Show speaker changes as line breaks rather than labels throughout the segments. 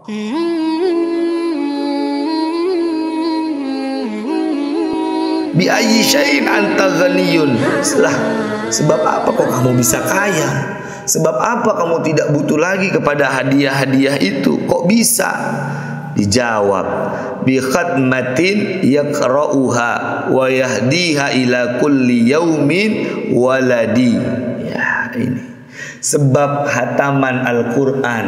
Bi ayyi syai'in anta ghaniyun. Sebab apa kok kamu bisa kaya? Sebab apa kamu tidak butuh lagi kepada hadiah-hadiah itu? Kok bisa? Dijawab, bi khatmatin yaqra'uha wa yahdiha ila kulli yaumin waladi. Ya, ini sebab hataman Al-Quran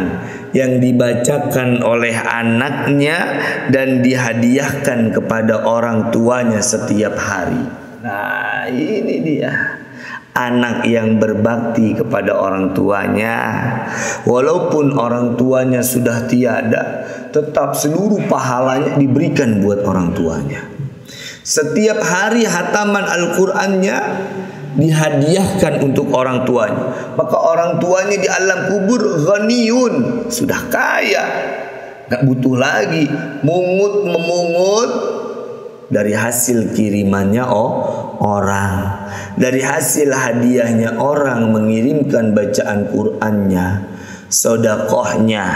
yang dibacakan oleh anaknya dan dihadiahkan kepada orang tuanya setiap hari. Nah, ini dia anak yang berbakti kepada orang tuanya. Walaupun orang tuanya sudah tiada, tetap seluruh pahalanya diberikan buat orang tuanya. Setiap hari hataman Al-Qurannya dihadiahkan untuk orang tuanya. Maka orang tuanya di alam kubur ghaniyun, sudah kaya, gak butuh lagi memungut dari hasil kirimannya orang, dari hasil hadiahnya orang mengirimkan bacaan Qur'annya, sedekahnya,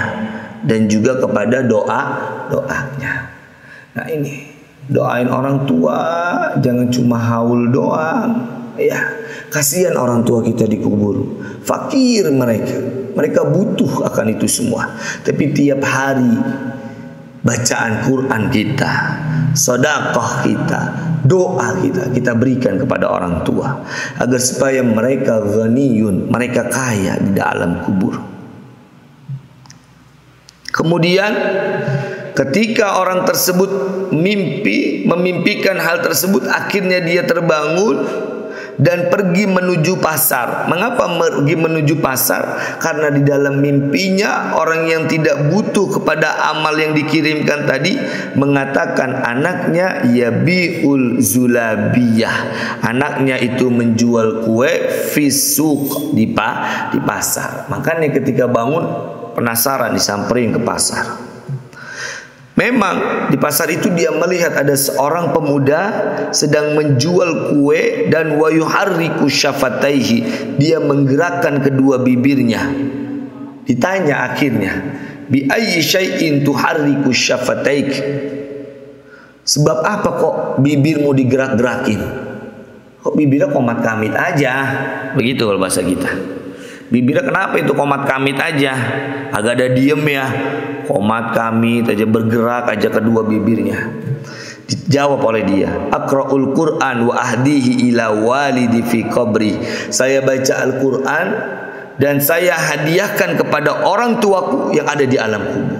dan juga kepada doanya. Nah, ini doain orang tua, jangan cuma haul doang. Ya, kasihan orang tua kita dikubur, fakir mereka butuh akan itu semua. Tapi tiap hari bacaan Quran kita, sedekah kita, doa kita berikan kepada orang tua agar supaya mereka ghaniyun, mereka kaya di dalam kubur. Kemudian ketika orang tersebut memimpikan hal tersebut, akhirnya dia terbangun dan pergi menuju pasar. Mengapa pergi menuju pasar? Karena di dalam mimpinya orang yang tidak butuh kepada amal yang dikirimkan tadi mengatakan anaknya yabiul zulabiyah, anaknya itu menjual kue fisuk di pasar. Makanya ketika bangun penasaran, disamperin ke pasar. Memang di pasar itu dia melihat ada seorang pemuda sedang menjual kue dan wa yuharriku syafataihi, dia menggerakkan kedua bibirnya. Ditanya akhirnya, bi ayyi syai'in tuharriku syafataik? Sebab apa kok bibirmu digerak-gerakin? Kok bibirnya komat kamit aja? Begitu kalau bahasa kita. Bibirnya kenapa itu komat kamit aja? Agak ada diem ya. Komat kamit aja, bergerak aja kedua bibirnya. Dijawab oleh dia, aqra'ul Qur'an wa ahdihi ila walidi fi qabri. Saya baca Al-Quran dan saya hadiahkan kepada orang tuaku yang ada di alam kubur.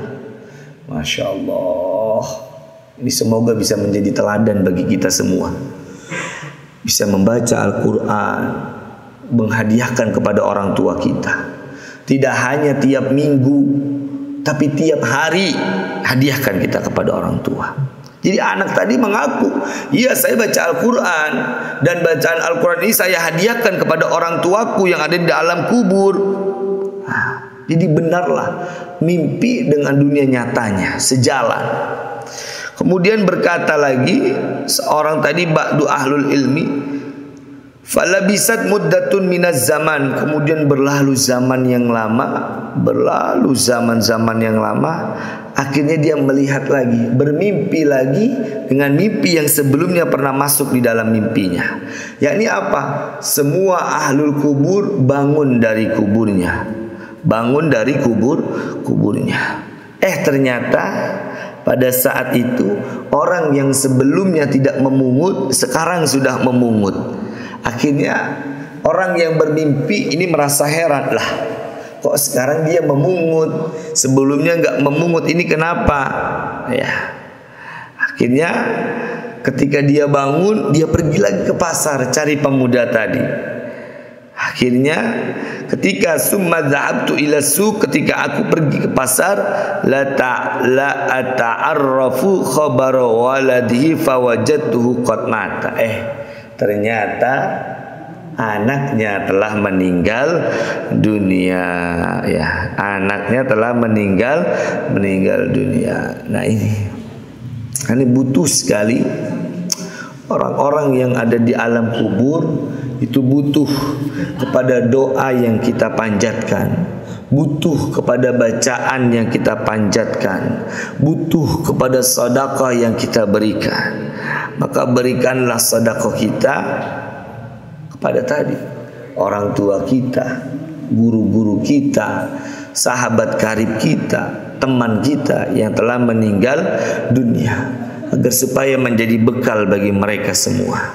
Masya Allah. Ini semoga bisa menjadi teladan bagi kita semua. Bisa membaca Al-Quran, menghadiahkan kepada orang tua kita. Tidak hanya tiap minggu, tapi tiap hari hadiahkan kita kepada orang tua. Jadi anak tadi mengaku, iya saya baca Al-Quran dan bacaan Al-Quran ini saya hadiahkan kepada orang tuaku yang ada di dalam kubur. Jadi benarlah mimpi dengan dunia nyatanya sejalan. Kemudian berkata lagi seorang tadi ba'du ahlul ilmi, falabisat muddatun minaz zaman, kemudian berlalu zaman yang lama, akhirnya dia melihat lagi, bermimpi lagi dengan mimpi yang sebelumnya pernah masuk di dalam mimpinya. Yakni apa? Semua ahlul kubur bangun dari kuburnya, kuburnya. Ternyata pada saat itu orang yang sebelumnya tidak memungut sekarang sudah memungut. Akhirnya orang yang bermimpi ini merasa heran, lah kok sekarang dia memungut, sebelumnya nggak memungut, ini kenapa? Ya, akhirnya ketika dia bangun, dia pergi lagi ke pasar cari pemuda tadi. Akhirnya ketika summa dhahabtu ila suq, ketika aku pergi ke pasar, la ata'arrafu khabara waladihi fawajadtuhu qad mata. Ternyata anaknya telah meninggal dunia, ya, anaknya telah meninggal dunia. Nah, ini butuh sekali orang-orang yang ada di alam kubur, itu butuh kepada doa yang kita panjatkan, butuh kepada bacaan yang kita panjatkan, butuh kepada sedekah yang kita berikan. Maka berikanlah sedekah kita kepada tadi orang tua kita, guru-guru kita, sahabat karib kita, teman kita yang telah meninggal dunia, agar supaya menjadi bekal bagi mereka semua.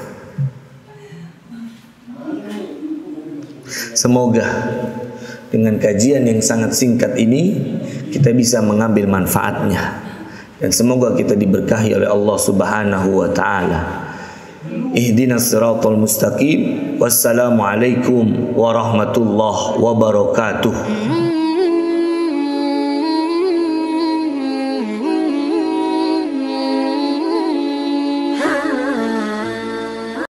Semoga dengan kajian yang sangat singkat ini kita bisa mengambil manfaatnya, dan semoga kita diberkahi oleh Allah Subhanahu wa taala. Ihdinas siratal mustaqim. Wassalamualaikum warahmatullahi wabarakatuh.